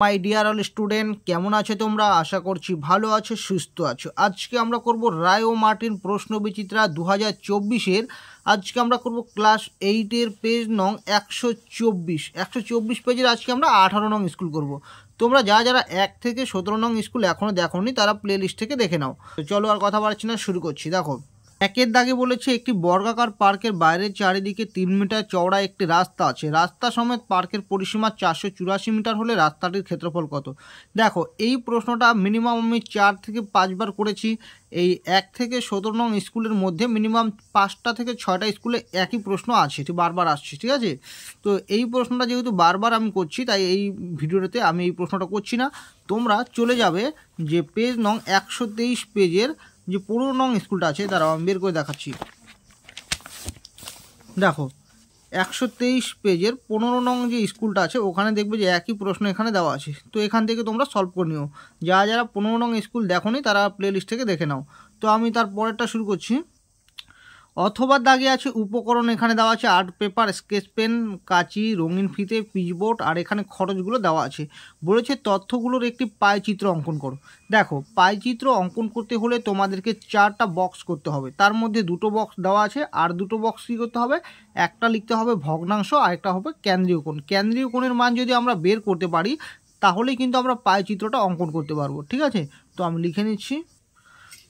My dear all student, কেমন আছো তোমরা? আশা করছি ভালো আছো, সুস্থ আছো। আজকে আমরা করব রায় ও মার্টিন প্রশ্ন বিচিত্রা 2024-এর। আজকে আমরা করব ক্লাস 8-এর পেজ নং 124 পেজের আজকে আমরা 18 নং স্কুল করব। তোমরা যারা 1 থেকে 17 নং স্কুল এখনও দেখোনি তারা প্লে লিস্ট থেকে দেখে নাও। তো চলো আর কথা বাড়ছি না, শুরু করছি। দেখো, একের দাগে বলেছে একটি বর্গাকার পার্কের বাইরের চারিদিকে 3 মিটার চওড়া একটি রাস্তা আছে। রাস্তা সমেত পার্কের পরিসীমা 484 মিটার হলে রাস্তাটির ক্ষেত্রফল কত? দেখো, এই প্রশ্নটা মিনিমাম আমি 4 থেকে 5 বার করেছি। এই 1 থেকে 17 নং স্কুলের মধ্যে মিনিমাম 5টা থেকে 6টা স্কুলে একই প্রশ্ন আছে, এটি বারবার আসছে, ঠিক আছে? তো এই প্রশ্নটা যেহেতু বারবার আমি করছি তাই এই ভিডিওতে আমি এই প্রশ্নটা করছি না। তোমরা চলে যাবে যে পেজ নং 123 পেজের যে 15 নং স্কুলটা আছে, দাঁড়াও আমি বের করে দেখাচ্ছি। দেখো, 123 পেজের 15 নং যে স্কুলটা আছে ওখানে দেখবে যে একই প্রশ্ন এখানে দেওয়া আছে। তো এখান থেকে তোমরা সলভ করে নিও। যারা 15 নং স্কুল দেখোনি তারা প্লে লিস্ট থেকে দেখে নাও। তো আমি তার পরেরটা শুরু করছি। অথবা দাগে আছে উপকরণ, এখানে দেওয়া আছে আর্ট পেপার, স্কেচ পেন, কাঁচি, রঙিন ফিতে, পিচবোর্ড, আর এখানে খরচগুলো দেওয়া আছে। বলেছে তথ্যগুলোর একটি পায়চিত্র অঙ্কন করো। দেখো, পায়চিত্র অঙ্কন করতে হলে তোমাদেরকে 4টা বক্স করতে হবে। তার মধ্যে 2টো বক্স দেওয়া আছে, আর 2টো বক্স কী করতে হবে? একটা লিখতে হবে ভগ্নাংশ, আর একটা হবে কেন্দ্রীয় কোণ। কেন্দ্রীয় কোণের মান যদি আমরা বের করতে পারি তাহলেই কিন্তু আমরা পায়চিত্রটা অঙ্কন করতে পারবো, ঠিক আছে? তো আমি লিখে নিচ্ছি।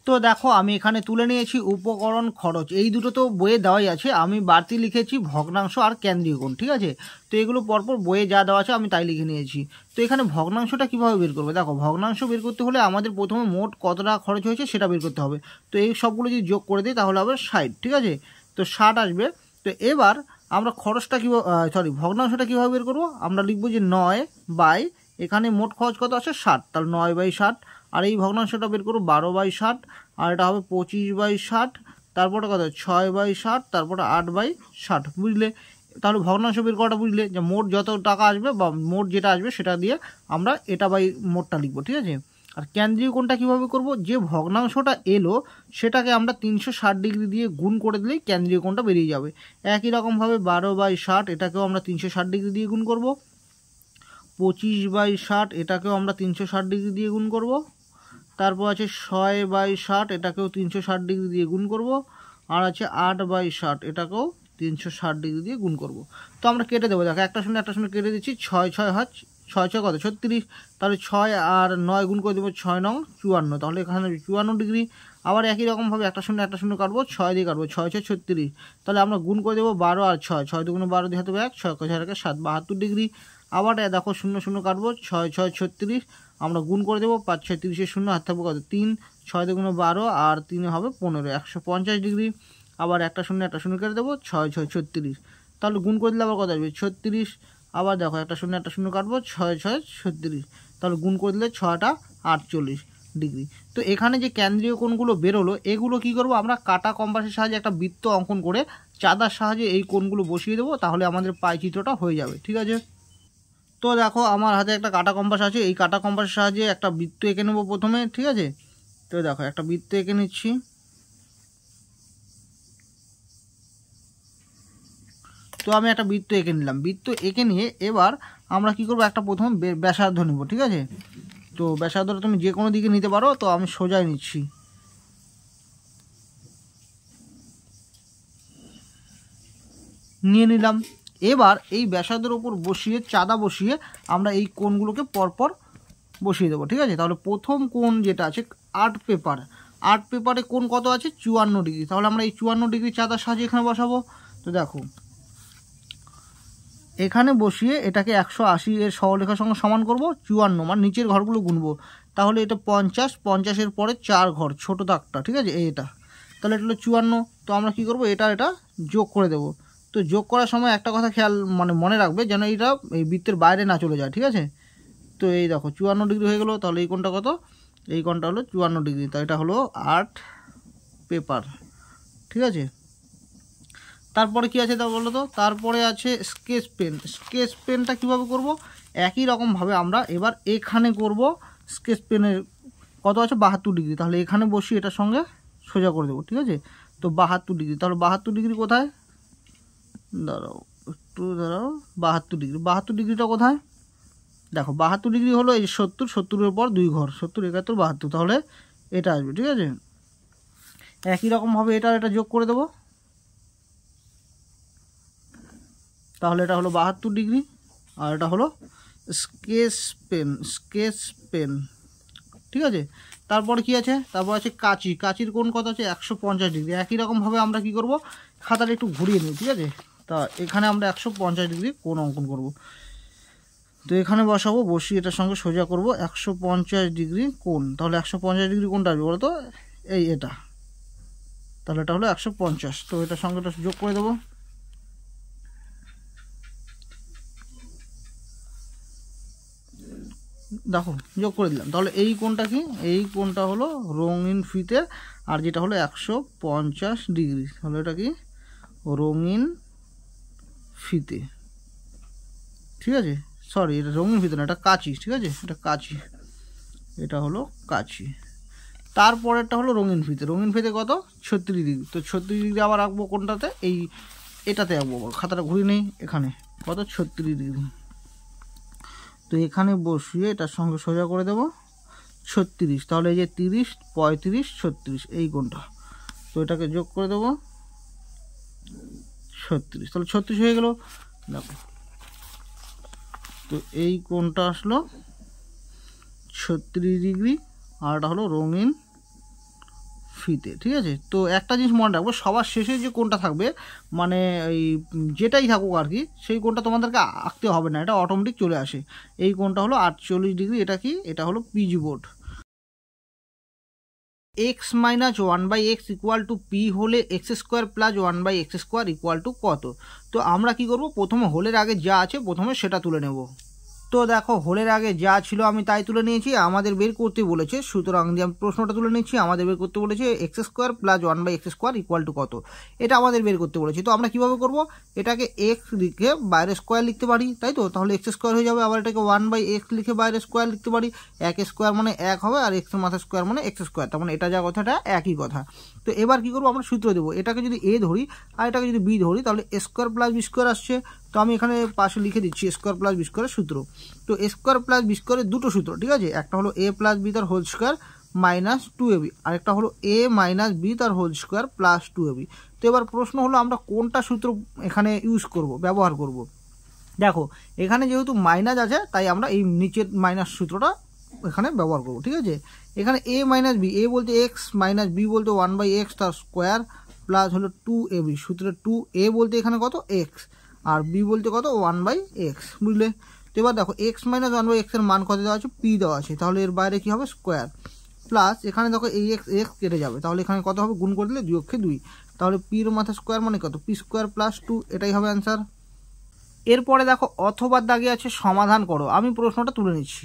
তো দেখো, আমি এখানে তুলে নিয়েছি উপকরণ, খরচ, এই দুটো তো বইয়ে দেওয়াই আছে। আমি বাড়তি লিখেছি ভগ্নাংশ আর কেন্দ্রীয় কোণ, ঠিক আছে? তো এগুলো পরপর বইয়ে যা দেওয়া আছে আমি তাই লিখে নিয়েছি। তো এখানে ভগ্নাংশটা কীভাবে বের করবে? দেখো, ভগ্নাংশ বের করতে হলে আমাদের প্রথমে মোট কত টাকা খরচ হয়েছে সেটা বের করতে হবে। তো এই সবগুলো যদি যোগ করে দিই তাহলে হবে 60, ঠিক আছে? তো 60 আসবে। তো এবার আমরা খরচটা কীভাবে ভগ্নাংশটা কীভাবে বের করবো? আমরা লিখবো যে 9 বাই, এখানে মোট খরচ কত আছে 60, তাহলে 9 বাই 60। আর এই ভগ্নাংশটা বের করবো 12 বাই 60, আর এটা হবে 25 বাই 60, তারপরে কত 6 বাই 60, তারপরে 8 বাই 60, বুঝলে? তাহলে ভগ্নাংশ বের করাটা বুঝলে, যে মোট যত টাকা আসবে বা মোট যেটা আসবে সেটা দিয়ে আমরা এটা বাই মোটটা লিখবো, ঠিক আছে? আর কেন্দ্রীয় কোণটা কীভাবে করব? যে ভগ্নাংশটা এলো সেটাকে আমরা 360 ডিগ্রি দিয়ে গুণ করে দিলেই কেন্দ্রীয় কোণটা বেরিয়ে যাবে। একই রকমভাবে 12 বাই 60 এটাকেও আমরা 360 ডিগ্রি দিয়ে গুণ করব। 25 বাই 60 এটাকেও আমরা 360 ডিগ্রি দিয়ে গুণ করব। তারপর আছে 6 বাই 60 এটাকেও 360 ডিগ্রি দিয়ে গুণ করব। আর আছে 8 বাই 60 এটাকেও 360 ডিগ্রি দিয়ে গুণ করব। তো আমরা কেটে দেবো। দেখো, একটা শূন্য কেটে দিচ্ছি। 6 6 হয় 6 6 কত 36, তাহলে 6 আর 9 গুণ করে দেবো, 6 9 54, তাহলে এখানে 54 ডিগ্রি। আবার একই রকমভাবে একটা শূন্য কাটবো, 6 দিয়ে কাটবো, 6 6 36, তাহলে আমরা গুণ করে দেবো 12 আর 6, 6 দুগুণ 12 দিয়ে হাতে 1, 6 6 7 72 ডিগ্রি। আবার দেখো শূন্য কাটবো, 6 6 36, আমরা গুণ করে দেবো, 5 6 30 শূন্য, হাত থাকবো কত 3, 6 দুগুণে 12 আর 3 হবে 15, 150 ডিগ্রি। আবার একটা শূন্য কেটে দেবো, 6 6 36, তাহলে গুণ করে দিলে আবার কত আসবে 36। আবার দেখো, একটা শূন্য কাটবো, 6 6 36, তাহলে গুণ করে দিলে 6টা 48 ডিগ্রি। তো এখানে যে কেন্দ্রীয় কোণগুলো বেরোলো এগুলো কি করব? আমরা কাটা কম্পাসের সাহায্যে একটা বৃত্ত অঙ্কন করে চাঁদার সাহায্যে এই কোণগুলো বসিয়ে দেবো, তাহলে আমাদের পায়চিত্রটা হয়ে যাবে, ঠিক আছে? তো দেখো, আমার হাতে একটা কাটা কম্পাস আছে। এই কাটা কম্পাসের সাহায্যে একটা বৃত্ত এঁকে নেবো প্রথমে, ঠিক আছে? তো দেখো, একটা বৃত্ত এঁকে নিচ্ছি। তো আমি একটা বৃত্ত এঁকে নিলাম। বৃত্ত এঁকে নিয়ে এবার আমরা কি করব? একটা প্রথম ব্যাসার্ধ নিব, ঠিক আছে? তো ব্যাসার্ধটা তুমি যে কোনো দিকে নিতে পারো, তো আমি সোজাই নিচ্ছি। নিয়ে নিলাম। এবার এই ব্যাসার্ধের ওপর বসিয়ে চাঁদা বসিয়ে আমরা এই কোণগুলোকে পরপর বসিয়ে দেবো, ঠিক আছে? তাহলে প্রথম কোণ যেটা আছে আর্ট পেপারে কোণ কত আছে 54 ডিগ্রি, তাহলে আমরা এই 54 ডিগ্রি চাঁদার সাহায্যে এখানে বসাবো। তো দেখো, এখানে বসিয়ে এটাকে 180 এর সরলরেখার সঙ্গে সমান করব। 54 মানে নিচের ঘরগুলো গুনবো, তাহলে এটা 50, 50-এর পরে 4 ঘর, ছোটো দাগটা, ঠিক আছে? এটা তাহলে এটা হলো 54। তো আমরা কি করব? এটা যোগ করে দেব। তো যোগ করার সময় একটা কথা খেয়াল মনে রাখবে, যেন এটা এই বৃত্তের বাইরে না চলে যায়, ঠিক আছে? তো এই দেখো 54 ডিগ্রি হয়ে গেলো। তাহলে এই কোণটা কত? এই কোণটা হলো 54 ডিগ্রি। তো এটা হলো আর্ট পেপার, ঠিক আছে? তারপরে কি আছে তা বলো তো? তারপরে আছে স্কেচ পেনটা কীভাবে করব? একই রকমভাবে আমরা এবার এখানে করব। স্কেচ পেনের কত আছে 72 ডিগ্রি, তাহলে এখানে বসি এটার সঙ্গে সোজা করে দেবো, ঠিক আছে? তো 72 ডিগ্রি, তাহলে 72 ডিগ্রি কোথায়? দাঁড়াও 72 ডিগ্রি, 72 ডিগ্রিটা কোথায়? দেখো 72 ডিগ্রি হলো এই 70, 70-এর পর 2 ঘর, 70, 71, 72, তাহলে এটা আসবে। ঠিক আছে, একই রকমভাবে এটা যোগ করে দেবো, তাহলে এটা হলো 72 ডিগ্রি। আর এটা হলো স্কেচ পেন। ঠিক আছে, তারপর কি আছে, তারপর আছে কাঁচি। কাঁচির কোণ কত আছে, 150 ডিগ্রি। একই রকমভাবে আমরা কি করব, খাতাটা একটু ঘুরিয়ে নিই। ঠিক আছে, তা এখানে আমরা 150 ডিগ্রি কোণ অঙ্কন করব। তো এখানে বসাবো, বসিয়ে এটার সঙ্গে সোজা করব 150 ডিগ্রি কোণ। তাহলে 150 ডিগ্রি কোণটা আসবে বলো তো, এটা, তাহলে এটা হলো 150। তো এটার সঙ্গে এটা যোগ করে দেবো। দেখো যোগ করে দিলাম। তাহলে এই কোণটা কি, এই কোণটা হলো রঙিন ফিতে, আর যেটা হলো 150 ডিগ্রি, তাহলে এটা কি রঙিন ফিতে। ঠিক আছে, সরি এটা রঙিন ফিতে না, এটা কাঁচি। ঠিক আছে, এটা কাঁচি, এটা হলো কাঁচি। তারপরেরটা হলো রঙিন ফিতে। রঙিন ফিতে কত, 36 ডিগ্রি। তো 36 ডিগ্রি আবার রাখবো কোনটাতে, এটাতে রাখবো। খাতাটা ঘুরিয়ে নেই, এখানে কত, 36 ডিগ্রি। তো এখানে বসিয়ে এটার সঙ্গে সোজা করে দেবো 36। তাহলে এই যে 30, 35, 36 এই কোণটা, তো এটাকে যোগ করে দেবো 36, তাহলে 36 হয়ে গেল। দেখো, তো এই কোণটা আসলো 36 ডিগ্রি, আর এটা হলো রঙিন ফিতে। ঠিক আছে, তো একটা জিনিস মনে রাখবো, সবার শেষে যে কোণটা থাকবে, মানে এই যেটাই থাকুক আর কি, সেই কোণটা তোমাদেরকে আঁকতে হবে না, এটা অটোমেটিক চলে আসে। এই কোণটা হলো 48 ডিগ্রি। এটা কি, এটা হলো pitch board. X minus 1/x equal to p হলে x square plus 1/x square equal to কত? তো আমরা কি করব, প্রথমে হোলের আগে যা আছে প্রথমে সেটা তুলে নেব। তো দেখো, হোলের আগে যা ছিল আমি তাই তুলে নিয়েছি। আমাদের বের করতে বলেছে, সুতরাং যে আমি প্রশ্নটা তুলে নিচ্ছি, আমাদের বের করতে বলেছে x square plus 1/x square equal to কত, এটা আমাদের বের করতে বলেছে। তো আমরা কিভাবে করব, এটাকে এক্স লিখে বাইরে স্কোয়ার লিখতে পারি, তাই তো, তাহলে এক্স স্কোয়ার হয়ে যাবে। আবার এটাকে 1/x লিখে বাইরে স্কোয়ার লিখতে পারি। এক স্কোয়ার মানে 1 হবে, আর এক্সের মাথায় স্কোয়ার মানে এক্স স্কোয়ার, তার মানে এটা যা কথাটা একই কথা। তো এবার কি করবো, আমরা সূত্র দেবো। এটাকে যদি এ ধরি আর এটাকে যদি বি ধরি, তাহলে এ স্কোয়ার প্লাস বি স্কোয়ার আসছে। তো আমি এখানে পাশে লিখে দিচ্ছি এ স্কোয়ার প্লাস বি স্কোয়ারের সূত্র। তো এ স্কোয়ার প্লাস বি স্কোয়ারের দুটো সূত্র। ঠিক আছে, একটা হলো এ প্লাস বি তার হোল স্কোয়ার মাইনাস 2ab, আরেকটা হলো এ মাইনাস বি তার হোল স্কোয়ার প্লাস 2ab। তো এবার প্রশ্ন হলো আমরা কোনটা সূত্র এখানে ইউজ করব, ব্যবহার করব। দেখো, এখানে যেহেতু মাইনাস আছে, তাই আমরা এই নিচের মাইনাস সূত্রটা এখানে ব্যবহার করব। ঠিক আছে, এখানে এ মাইনাস বি, এ বলতে এক্স মাইনাস বি বলতে 1/x তার স্কোয়ার প্লাস হলো 2ab। সূত্রে 2a বলতে এখানে কত, এক্স, আর বি বলতে কত, 1/x, বুঝলে। তো এবার দেখো, এক্স মাইনাস 1/x এর মান কত দেওয়া আছে, পি দেওয়া আছে, তাহলে এর বাইরে কি হবে, স্কোয়ার, প্লাস এখানে দেখো এই এক্স কেটে যাবে, তাহলে এখানে কত হবে, গুণ করে দিলে 2 অক্ষে 2, তাহলে পির মাথা স্কোয়ার মানে কত, পি স্কোয়ার প্লাস 2, এটাই হবে অ্যান্সার। এরপরে দেখো, অথবা দাগে আছে সমাধান করো। আমি প্রশ্নটা তুলে নিচ্ছি।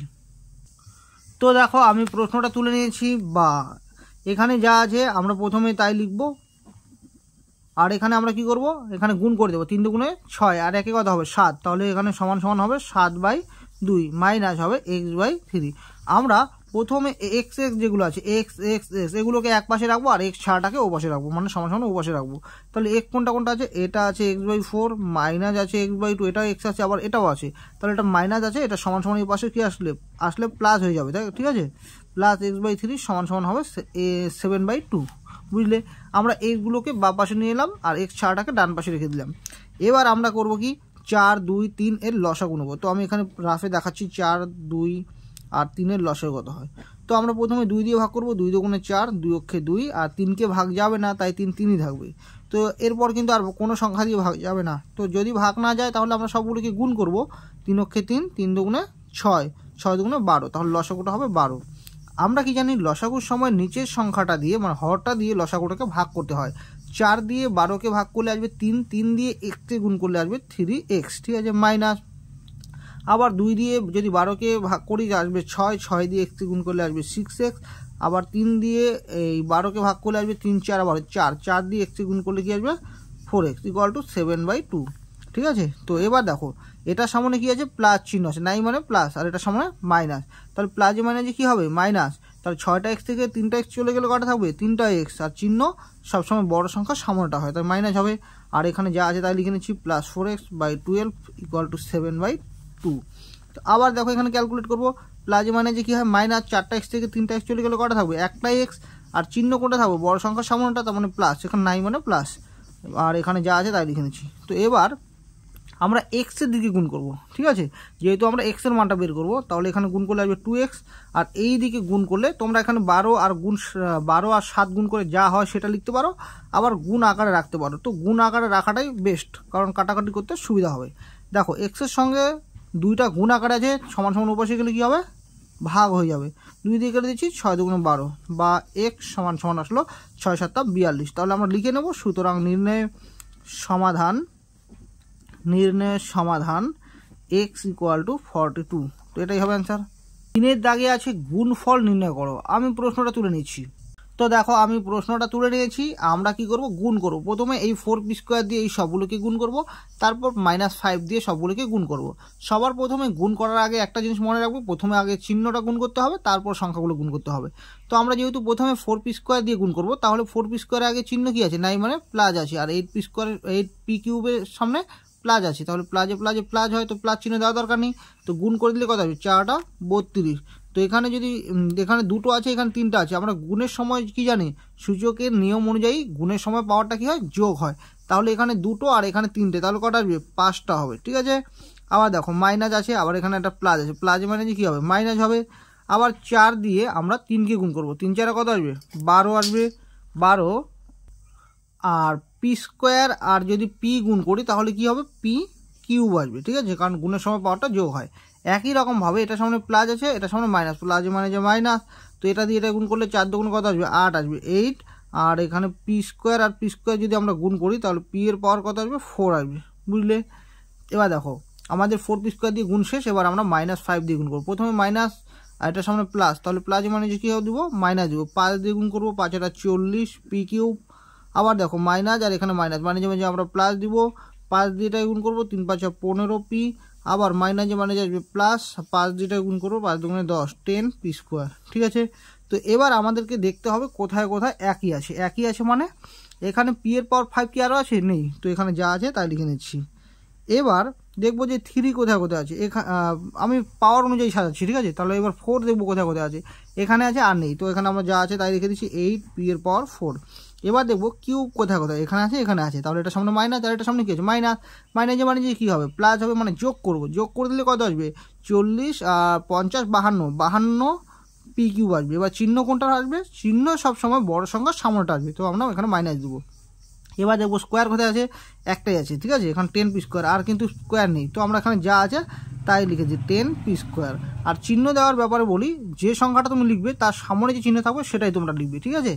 তো দেখো, আমি প্রশ্নটা তুলে নিয়েছি, বা এখানে যা আছে আমরা প্রথমে তাই লিখব, আর এখানে আমরা কি করব, এখানে গুণ করে দেবো। 3 দুগুণে 6, আর একে কত হবে, 7, তাহলে এখানে সমান সমান হবে 7/2 মাইনাস হবে x/3। আমরা প্রথমে এক্স এক্স যেগুলো আছে, এক্স এক্স এক্স এগুলোকে এক পাশে রাখবো, আর এক্স ছাড়াটাকে ও পাশে রাখবো, মানে সমান সমান ও পাশে রাখবো। তাহলে এক কোনটা কোনটা আছে, এটা আছে x/4 মাইনাস আছে x/2, এটা এক্স আছে, আবার এটাও আছে, তাহলে এটা মাইনাস আছে, এটা সমান সমান এই পাশে কি আসলে প্লাস হয়ে যাবে, তাই ঠিক আছে, প্লাস x/3 সমান সমান হবে 7/2, বুঝলে। আমরা এইগুলোকে বা পাশে নিয়ে এলাম, আর এক্স ছাড়াটাকে ডান পাশে রেখে দিলাম। এবার আমরা করব কি, 4, 2, 3 এর লসাগু নেব। তো আমি এখানে রাফে দেখাচ্ছি 4, 2 আর 3 লসাগু কত হয়। তো আমরা প্রথমে 2 দিয়ে ভাগ করব, 2 দুগুণে 4, 2 অক্ষে 2, আর 3কে ভাগ যাবে না, তাই 3 থাকবে। তো এরপর কিন্তু আর কোনো সংখ্যা দিয়ে ভাগ যাবে না। তো যদি ভাগ না যায়, তাহলে আমরা সবগুলোকে গুণ করব, 3 অক্ষে 3, 3 দুগুণে 6, 6 দুগুণে 12, তাহলে লসাগুটা হবে 12। আমরা কি জানি, লসাগুর সময় নিচের সংখ্যাটা দিয়ে, মানে হরটা দিয়ে লসাগুটাকে ভাগ করতে হয়। 4 দিয়ে 12কে ভাগ করলে আসবে 3, 3 দিয়ে xকে গুণ করলে আসবে 3x, ঠিক আছে, মাইনাস। আবার 2 দিয়ে যদি 12কে ভাগ করি আসবে 6, 6 দিয়ে xকে গুণ করলে আসবে 6x। আবার 3 দিয়ে এই 12কে ভাগ করলে আসবে 3, 4 আবার 4, 4 দিয়ে xকে গুণ করলে কি আসবে 4x ইকুয়াল টু 7/2, ঠিক আছে। তো এবার দেখো, এটার সামনে কি আছে, প্লাস চিহ্ন আছে, নাই মানে প্লাস, আর এটার সামনে মাইনাস, তাহলে প্লাসে মাইনাসে কি হবে, মাইনাস। তাহলে 6টা x থেকে 3টা x চলে গেলে কটা থাকবে, 3টা x, আর চিহ্ন সবসময় বড় সংখ্যা সামনেটা হয়, তাই মাইনাস হবে। আর এখানে যা আছে তাই লিখে নিচ্ছি, প্লাস 4x/12 ইকুয়াল টু 7/2। আবার দেখো এখানে ক্যালকুলেট করবো, প্লাজে মাইনাসে কী হয়, মাইনাস 4টা এক্স থেকে 3টা এক্স চলে গেলে কটা থাকবে, একটাই এক্স, আর চিহ্ন কোনটা থাকবে, বড় সংখ্যার সামনেটা, তার মানে প্লাস, এখানে নাই মানে প্লাস, আর এখানে যা আছে তাই লিখে নিচ্ছি। তো এবার আমরা এক্সের দিকে গুণ করব, ঠিক আছে, যেহেতু আমরা এক্সের মানটা বের করব, তাহলে এখানে গুণ করলে আসবে 2x, আর এই দিকে গুণ করলে তোমরা এখানে 12 আর 7 গুণ করে যা হয় সেটা লিখতে পারো, আবার গুণ আকারে রাখতে পারো। তো গুণ আকারে রাখাটাই বেস্ট, কারণ কাটাকাটি করতে সুবিধা হবে। দেখো এক্সের সঙ্গে 2টা গুণ আকারে আছে, সমান সমান উপাশে গেলে কী হবে, ভাগ হয়ে যাবে। 2 দিয়ে কেটে দিচ্ছি, 6 2 12, বা এক্স সমান সমান আসলো 6 7 42। তাহলে আমরা লিখে নেব, সুতরাং নির্ণয়ের সমাধান x = 42। তো এটাই হবে অ্যান্সার। 3-এর দাগে আছে গুণফল নির্ণয় করো। আমি প্রশ্নটা তুলে নিচ্ছি। তো দেখো আমি প্রশ্নটা তুলে নিয়েছি, আমরা কি করব, গুণ করব। প্রথমে এই 4p² দিয়ে এই সবগুলোকে গুণ করব, তারপর -5 দিয়ে সবগুলোকে গুণ করব। সবার প্রথমে গুণ করার আগে একটা জিনিস মনে রাখবো, প্রথমে আগে চিহ্নটা গুণ করতে হবে, তারপর সংখ্যাগুলো গুণ করতে হবে। তো আমরা যেহেতু প্রথমে 4p² দিয়ে গুণ করব, তাহলে 4p² আগে চিহ্ন কি আছে, নাই মানে প্লাস আছে, আর 8p³ সামনে প্লাস আছে, তাহলে প্লাজে প্লাজে প্লাস হয়, তো প্লাস চিহ্ন দেওয়ার দরকার নেই। তো গুণ করে দিলে কত হবে, 4টা 32। তো এখানে যদি এখানে 2টো আছে, এখানে 3টা আছে, আমরা গুণের সময় কি জানি, সূচকের নিয়ম অনুযায়ী গুণের সময় পাওয়ারটা কি হয়, যোগ হয়। তাহলে এখানে 2টো আর এখানে 3টে, তাহলে কটা আসবে, 5টা হবে, ঠিক আছে। আবার দেখো মাইনাস আছে, আবার এখানে একটা প্লাস আছে, প্লাসে মানে কী হবে, মাইনাস হবে। আবার 4 দিয়ে আমরা 3কে গুণ করবো, 3 4 কত আসবে, 12 আসবে, 12। আর p² আর যদি p গুণ করি তাহলে কি হবে, p³ আসবে, ঠিক আছে, কারণ গুণের সময় পাওয়ারটা যোগ হয়। একই রকমভাবে এটা সামনে প্লাস আছে, এটা সামনে মাইনাস, প্লাসে মানে যে মাইনাস, তো এটা দিয়ে এটা গুণ করলে 4 2 কত আসবে, 8 আসবে, 8। আর এখানে p² আর p² যদি আমরা গুণ করি তাহলে p এর পাওয়ার কত আসবে, 4 আসবে, বুঝলে। এবার দেখো আমাদের 4p² দিয়ে গুণ শেষ, এবার আমরা -5 দিয়ে গুণ করবো। প্রথমে মাইনাস আর এটার সামনে প্লাস, তাহলে প্লাসে মানে যে কী দেবো, মাইনাস দেবো, 5 দিয়ে গুণ করবো, 5 এটা 40 p³। আবার দেখো মাইনাস আর এখানে মাইনাস, মানে যে আমরা প্লাস দিব, 5 দিয়ে এটাই গুণ করবো, 3 5 15p। আবার মাইনাসে মানে আসবে প্লাস, 5 দিয়ে এটাই গুণ করবো, 5 2 10 10p², ঠিক আছে। তো এবার আমাদেরকে দেখতে হবে কোথায় কোথায় একই আছে। একই আছে মানে এখানে p এর পাওয়ার 5 কি আরও আছে, নেই, তো এখানে যা আছে তাই লিখে নিচ্ছি। এবার দেখবো যে 3 কোথায় কোথায় আছে, আমি পাওয়ার অনুযায়ী সাজাচ্ছি, ঠিক আছে। তাহলে এবার 4 দেখবো কোথায় কোথায় আছে, এখানে আছে আর নেই, তো এখানে আমরা যা আছে তাই লিখে দিচ্ছি, 8 p এর পাওয়ার 4। এবার দেখবো কিউব কোথায় কোথায়, এখানে আছে এখানে আছে, তাহলে এটা সামনে মাইনাস, আর এটা সামনে কী আছে, মাইনাস। মাইনাসে মানে যে কী হবে, প্লাস হবে, মানে যোগ করবো, যোগ করে দিলে কত আসবে, 40 আর 50 52 p³ আসবে। এবার চিহ্ন কোনটা আসবে, চিহ্ন সবসময় বড় সংখ্যার সামনেটা আসবে, তো আমরা এখানে মাইনাস দেবো। এবার দেখবো স্কোয়ার কোথায় আছে, একটাই আছে, ঠিক আছে, এখানে 10p², আর কিন্তু স্কোয়ার নেই, তো আমরা এখানে যা আছে তাই লিখেছি 10p²। আর চিহ্ন দেওয়ার ব্যাপারে বলি, যে সংখ্যাটা তুমি লিখবে তার সামনে যে চিহ্ন থাকবে সেটাই তোমরা লিখবে, ঠিক আছে।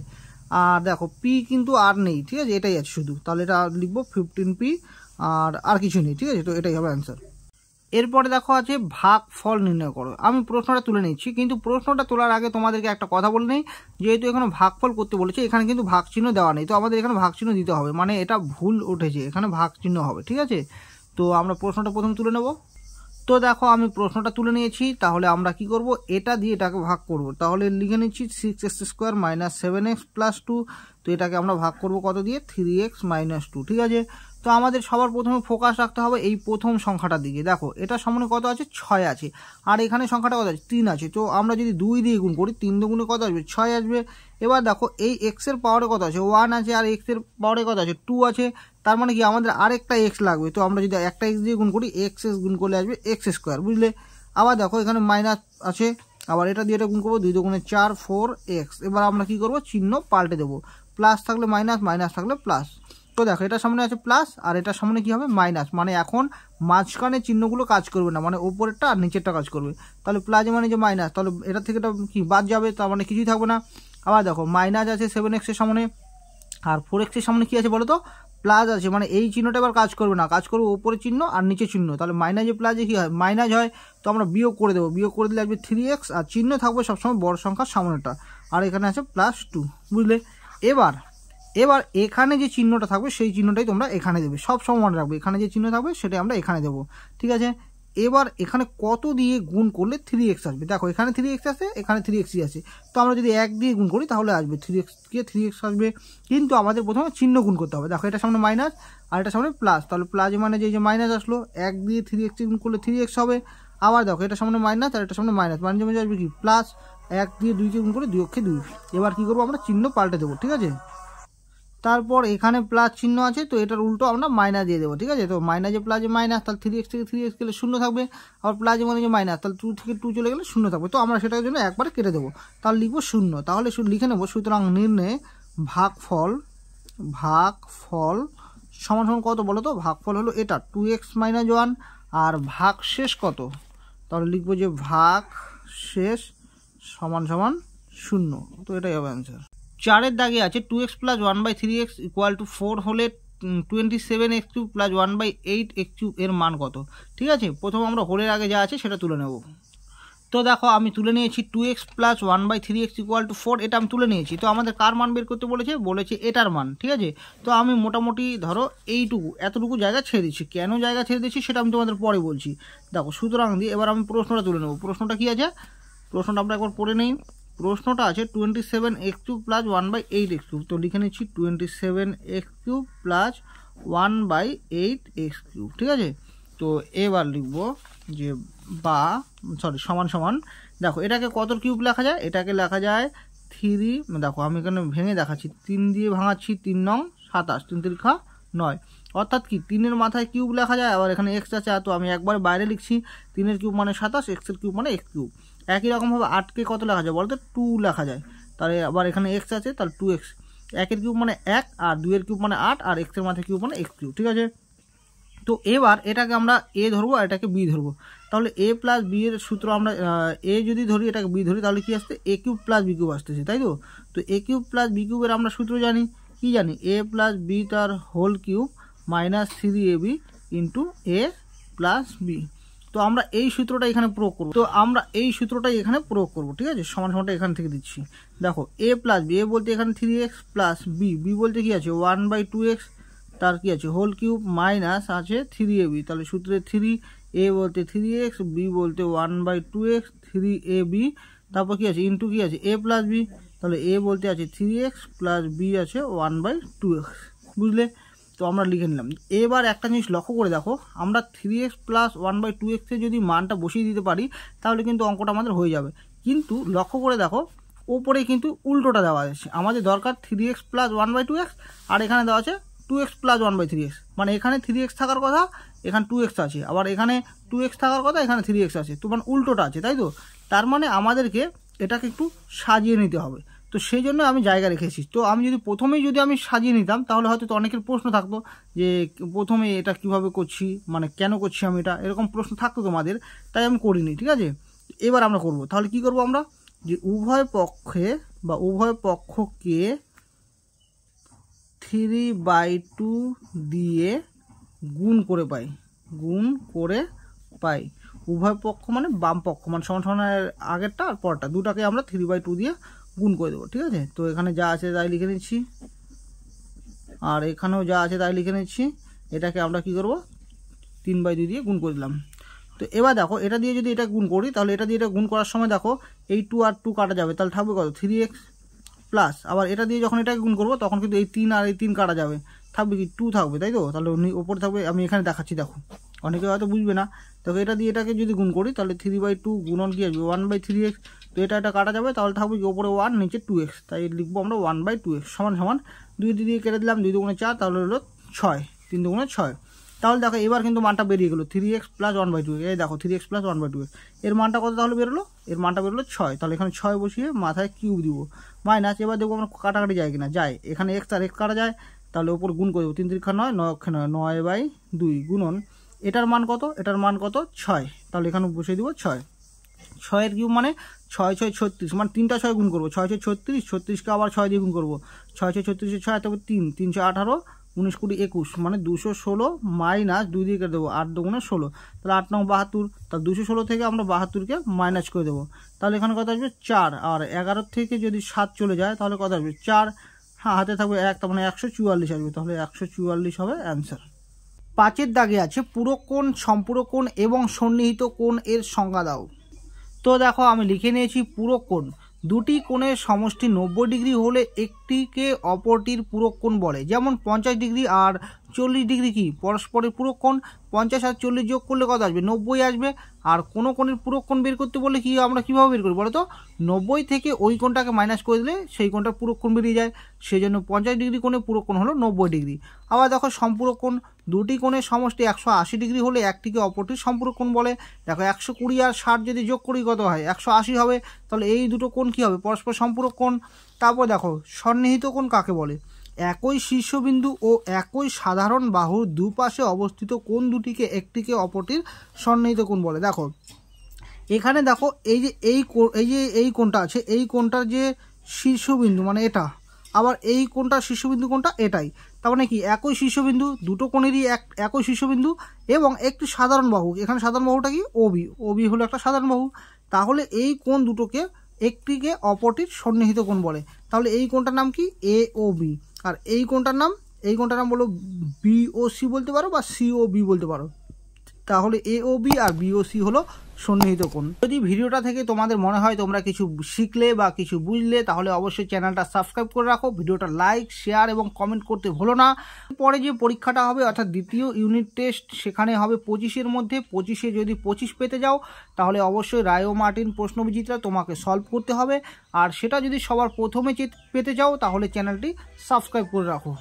আর দেখো p কিন্তু আর নেই, ঠিক আছে, এটাই আছে শুধু, তাহলে এটা লিখবো 15p, আর কিছু নেই, ঠিক আছে। তো এটাই হবে অ্যান্সার। এরপরে দেখো আছে ভাগফল নির্ণয় করো। আমি প্রশ্নটা তুলে নিচ্ছি, কিন্তু প্রশ্নটা তোলার আগে তোমাদেরকে একটা কথা বলে নেই, যেহেতু এখানে ভাগফল করতে বলেছে, এখানে কিন্তু ভাগ চিহ্ন দেওয়া নেই, তো আমাদের এখানে ভাগ চিহ্ন দিতে হবে, মানে এটা ভুল উঠেছে, এখানে ভাগ চিহ্ন হবে, ঠিক আছে। তো আমরা প্রশ্নটা প্রথম তুলে নেব। তো দেখো আমি প্রশ্নটা তুলে নিয়েছি, তাহলে আমরা কি করব, এটা দিয়ে এটাকে ভাগ করব, তাহলে লিখে নিচ্ছি 6x² - 7x + 2। তো এটাকে আমরা ভাগ করব কত দিয়ে, 3x - 2, ঠিক আছে। তো আমাদের সবার প্রথমে ফোকাস রাখতে হবে এই প্রথম সংখ্যাটার দিকে। দেখো এটা সামনে কত আছে, 6 আছে, আর এখানে সংখ্যাটা কত আছে, 3 আছে। তো আমরা যদি 2 দিয়ে গুণ করি, 3 2 কত আসবে, 6 আসবে। এবার দেখো এই x এর পাওয়ারে কত আছে, 1 আছে, আর x এর পাওয়ারে কত আছে, 2 আছে, তার মানে কি আমাদের আরেকটা x লাগবে। তো আমরা যদি একটা x দিয়ে গুণ করি, x গুণ করলে আসবে x², বুঝলে। আবার দেখো এখানে মাইনাস আছে, আবার এটা দিয়ে এটা গুণ করবো, 2 2 4 4x। এবার আমরা কি করব, চিহ্ন পাল্টে দেবো, প্লাস থাকলে মাইনাস, মাইনাস থাকলে প্লাস। তো দেখো এটার সামনে আছে প্লাস, আর এটার সামনে কি হবে, মাইনাস, মানে এখন মাঝখানে চিহ্নগুলো কাজ করবে না, মানে ওপরেরটা আর নিচেরটা কাজ করবে। তাহলে প্লাসে মানে যে মাইনাস, তাহলে এটা থেকে এটা কি বাদ যাবে, তার মানে কিছুই থাকবে না। আবার দেখো মাইনাস আছে 7x এর সামনে, আর 4x এর সামনে কি আছে বলো তো, প্লাস আছে, মানে এই চিহ্নটা এবার কাজ করবে না, কাজ করবে ওপরে চিহ্ন আর নিচে চিহ্ন। তাহলে মাইনাসে প্লাসে কি হয়, মাইনাস হয়, তো আমরা বিয়োগ করে দেবো, বিয়োগ করে দিলে আসবে 3x, আর চিহ্ন থাকবে সবসময় বড় সংখ্যার সামনেটা, আর এখানে আছে +2, বুঝলে। এবার এখানে যে চিহ্নটা থাকবে সেই চিহ্নটাই তোমরা এখানে দেবে, সব সময় মনে রাখবে, এখানে যে চিহ্ন থাকবে সেটাই আমরা এখানে দেবো, ঠিক আছে। এবার এখানে কত দিয়ে গুণ করলে 3x আসবে, দেখো এখানে 3x আছে, এখানে 3xই আছে, তো আমরা যদি 1 দিয়ে গুণ করি তাহলে আসবে 3x আসবে, কিন্তু আমাদের প্রথমে চিহ্ন গুণ করতে হবে। দেখো এটা সামনে মাইনাস আর এটা সামনে প্লাস, তাহলে প্লাস মানে যে মাইনাস আসলো, 1 দিয়ে 3x গুণ করলে 3x হবে, আবার দেখো এটার সামনে মাইনাস আর এটার সামনে মাইনাস, মাঝে মাঝে আসবে কি প্লাস, 1 দিয়ে 2কে গুণ করে 2 অক্ষে 2। এবার কী করবো আমরা চিহ্ন পাল্টে দেবো, ঠিক আছে। তারপর এখানে প্লাস চিহ্ন আছে, তো এটার উল্টো আমরা মাইনাস দিয়ে দেবো, ঠিক আছে। তো মাইনাসে প্লাসে মাইনাস, তাহলে 3x থেকে 3x গেলে 0 থাকবে, আবার প্লাসে মানে যে মাইনাস, তাহলে 2 থেকে 2 চলে গেলে 0 থাকবে। তো আমরা সেটার জন্য একবারে কেটে দেবো, তাহলে লিখবো 0। তাহলে লিখে নেবো সুতরাং নির্ণয়ে ভাগফল সমান সমান কত বলো তো? ভাগফল হলো এটা 2x - 1, আর ভাগ শেষ কত? তাহলে লিখবো যে ভাগ শেষ সমান সমান 0। তো এটাই হবে অ্যান্সার। 4-এর দাগে আছে 2x + 1/3x = 4 হলে 27x³ + 1/8x³ এর মান কত? ঠিক আছে, প্রথম আমরা হোলের আগে যা আছে সেটা তুলে নেব। তো দেখো আমি তুলে নিয়েছি 2x + 1/3x = 4, এটা আমি তুলে নিয়েছি। তো আমাদের কার মান বের করতে বলেছে এটার মান, ঠিক আছে। তো আমি মোটামুটি ধরো এতটুকু জায়গা ছেড়ে দিচ্ছি। কেন জায়গা ছেড়ে দিচ্ছি সেটা আমি তোমাদের পরে বলছি। দেখো সুতরাং দিয়ে এবার আমি প্রশ্নটা তুলে নেব। প্রশ্নটা কি আছে? প্রশ্নটা আমরা একবার পড়ে নেই। প্রশ্নটা আছে 27x³ + 1/8x³। তো লিখে নিচ্ছি 27x³ + 1/8x³, ঠিক আছে। তো এবার লিখব যে সমান সমান, দেখো এটাকে কত কিউব লেখা যায়? এটাকে লেখা যায় 3, দেখো আমি এখানে ভেঙে দেখাচ্ছি, 3 দিয়ে ভাঙাচ্ছি, 3 নং 27, 3 তিরিখা 9, অর্থাৎ কি 3-এর মাথায় কিউব লেখা যায়, আবার এখানে এক্স আছে, তো আমি একবার বাইরে লিখছি, 3-এর কিউব মানে 27, এক্সের কিউব মানে x³। একই রকমভাবে 8কে কত লেখা যায় বলতো? 2 লেখা যায়, তাহলে আবার এখানে এক্স আছে, তাহলে 2x, 1-এর কিউব মানে 1, আর 2-এর কিউব মানে 8, আর এক্সের মাথায় কিউব মানে x³, ঠিক আছে। তো এবার এটাকে আমরা a ধরবো আর এটাকে b ধরবো। তাহলে a + b এর সূত্র আমরা a যদি ধরি, এটাকে b ধরি, তাহলে কি আসছে? a³ + b³ আসতেছে, তাই তো। তো a³ + b³ এর আমরা সূত্র জানি, কি জানি? a + b তার whole cube -3ab * a + b। তো আমরা এই সূত্রটা এখানে প্রয়োগ করব। ঠিক আছে, সমান সমানটা এখান থেকে দিচ্ছি। দেখো a + b, a বলতে এখানে 3x + b বলতে কি আছে? 1/2x, তার কি আছে? হোল কিউব মাইনাস আছে 3ab, তাহলে সূত্রে 3, a বলতে 3x, b বলতে 1/2x, 3ab, তারপর কি আছে? ইন্টু কি আছে? a + b, তাহলে a বলতে আছে 3x + b আছে 1/2x, বুঝলে? তো আমরা লিখে নিলাম। এবার একটা জিনিস লক্ষ্য করে দেখো, আমরা 3x + 1/2x এ যদি মানটা বসিয়ে দিতে পারি তাহলে কিন্তু অঙ্কটা আমাদের হয়ে যাবে। কিন্তু লক্ষ্য করে দেখো ওপরে কিন্তু উল্টোটা দেওয়া আছে। আমাদের দরকার 3x + 1/2x, আর এখানে দেওয়া আছে 2x + 1/3x, মানে এখানে 3x থাকার কথা, এখানে 2x আছে, আবার এখানে 2x থাকার কথা, এখানে 3x আছে, তো মানে উল্টোটা আছে, তাই তো। তার মানে আমাদেরকে এটাকে একটু সাজিয়ে নিতে হবে, তো সেই জন্য আমি জায়গা রেখেছি। তো আমি যদি প্রথমেই আমি সাজিয়ে নিতাম তাহলে হয়তো অনেকের প্রশ্ন থাকতো যে প্রথমে এটা কিভাবে করছি, মানে কেন করছি আমি এটা, এরকম প্রশ্ন থাকতো তোমাদের, তাই আমি করিনি, ঠিক আছে। এবার আমরা করব। তাহলে কি করব আমরা? যে উভয় পক্ষকে 3/2 দিয়ে গুণ করে পাই। উভয় পক্ষ মানে বাম পক্ষ, মানে সমান সমানের আগেরটা আর পরটা দুটাকে আমরা 3/2 দিয়ে গুণ করে দেবো, ঠিক আছে। তো এখানে যা আছে তাই লিখে নিচ্ছি, আর এখানেও যা আছে তাই লিখে নিচ্ছি। এটাকে আমরা কি করব? 3/2 দিয়ে গুণ করে দিলাম। তো এবার দেখো এটা দিয়ে যদি এটা গুণ করি, তাহলে এটা দিয়ে এটা গুণ করার সময় দেখো এই 2 আর 2 কাটা যাবে, তাহলে থাকবে কত? 3x প্লাস, আবার এটা দিয়ে যখন এটাকে গুণ করবো তখন কিন্তু এই 3 আর এই 3 কাটা যাবে, থাকবে কি 2 থাকবে, তাই তো। তাহলে ওপরে থাকবে, আমি এখানে দেখাচ্ছি, দেখো অনেকে হয়তো বুঝবে না। দেখো এটা দিয়ে এটাকে যদি গুণ করি তাহলে 3/2 গুণন কি আসবে? 1/3x, তো এটা কাটা যাবে, তাহলে থাকবে কি ওপরে 1 নিচে 2x, তাই লিখবো আমরা 1/2x সমান সমান 2 দিয়ে কেটে দিলাম, 2 দুগুণে 4, তাহলে হলো 6, 3 দুগুণে 6। তাহলে দেখো এবার কিন্তু মানটা বেরিয়ে গেলো 3x + 1/2x, এই দেখো 3x + 1/2x, এর মানটা কত তাহলে বেরোলো? এর মানটা বেরোলো 6, তাহলে এখানে 6 বসিয়ে মাথায় কিউব দিব, মাইনাস, এবার দেখবো আমরা কাটাকাটি যায় কিনা, যায়, এখানে x আর x কাটা যায়, তাহলে ওপর গুণ করে দেবো, 3 3 9, 9/2 গুণন, এটার মান কত? এটার মান কত? 6, তাহলে এখানে বসিয়ে দিব 6, 6-এর কিউব মানে 6 6 36, মানে 3টা 6 গুণ করবো, 6 6 36, 36কে আবার 6 দিয়ে গুণ করবো, 6 6 36 6, তবে 3 3 18, 19 20 21, মানে 216 মাইনাস 2 দিয়ে কেটে দেবো, 8 দুগুণে 16, তাহলে 8 9 72, তাহলে 216 থেকে আমরা 72কে মাইনাস করে দেবো, তাহলে এখানে কত আসবে? 4, আর 11 থেকে যদি 7 চলে যায় তাহলে কত আসবে? 4, হ্যাঁ হাতে থাকবে 1, তার মানে 144 আসবে, তাহলে 144 হবে অ্যান্সার। 5-এর দাগে আছে পুরক কোণ, সম্পূরক কোণ এবং সন্নিহিত কোণ এর সংজ্ঞা দাও। তো দেখো আমি লিখে নিয়েছি পুরক কোণ। দুটি কোণের সমষ্টি 90 ডিগ্রি হলে একটিকে অপরটির পুরক কোণ বলে, যেমন 50 ডিগ্রি আর 40 ডিগ্রি কি পরস্পরের পূরক কোণ। 50 আর 40 যোগ করলে কত আসবে? 90 আসবে। আর কোনো কোণের পূরক কোণ বের করতে বললে কি আমরা কীভাবে বের করি বলো তো? 90 থেকে ওই কোণটাকে মাইনাস করে দিলে সেই কোণটার পূরক কোণ বেরিয়ে যায়। সেই জন্য 50 ডিগ্রি কোণের পূরক কোণ হলো 90 ডিগ্রি। আবার দেখো সম্পূরক কোণ, দুটি কোণের সমষ্টি 180 ডিগ্রি হলে একটিকে অপরটির সম্পূরক কোণ বলে। দেখো 120 আর 60 যদি যোগ করি কত হয়? 180 হবে। তাহলে এই দুটো কোণ কী হবে? পরস্পর সম্পূরক কোণ। তারপর দেখো সন্নিহিত কোণ কাকে বলে? একই শীর্ষবিন্দু ও একই সাধারণ বাহুর দুপাশে অবস্থিত কোণ দুটিকে একটিকে অপরটির সন্নিহিত কোণ বলে। দেখো এখানে দেখো এই যে এই কোণটা আছে, এই কোণটার যে শীর্ষবিন্দু মানে এটা, আবার এই কোণটার শীর্ষবিন্দু কোণটা এটাই। তার মানে কি একই শীর্ষবিন্দু, দুটো কোণেরই একই শীর্ষবিন্দু এবং একটি সাধারণ বাহু। এখানে সাধারণ বাহুটা কি? ওবি। ওবি হলো একটা সাধারণ বাহু। তাহলে এই কোণ দুটোকে একটিকে অপরটির সন্নিহিত কোণ বলে। তাহলে এই কোণটার নাম কি? এ ও বি। আর এই কোণটার নাম বলো বিওসি বলতে পারো বা সিওবি বলতে পারো। তাহলে এওবি আর বিওসি হলো সন্নিহিত কোণ। যদি ভিডিওটা থেকে তোমাদের মনে হয় তোমরা কিছু শিখলে বা কিছু বুঝলে, তাহলে অবশ্যই চ্যানেলটা সাবস্ক্রাইব করে রাখো, ভিডিওটা লাইক, শেয়ার এবং কমেন্ট করতে ভুলো না। পরে যে পরীক্ষাটা হবে অর্থাৎ দ্বিতীয় ইউনিট টেস্ট, সেখানে হবে 25-এর মধ্যে। 25-এ যদি 25 পেতে যাও তাহলে অবশ্যই রায় ও মার্টিন প্রশ্নবিচিত্রা তোমাকে সলভ করতে হবে। আর সেটা যদি সবার প্রথমে পেতে যাও তাহলে চ্যানেলটি সাবস্ক্রাইব করে রাখো।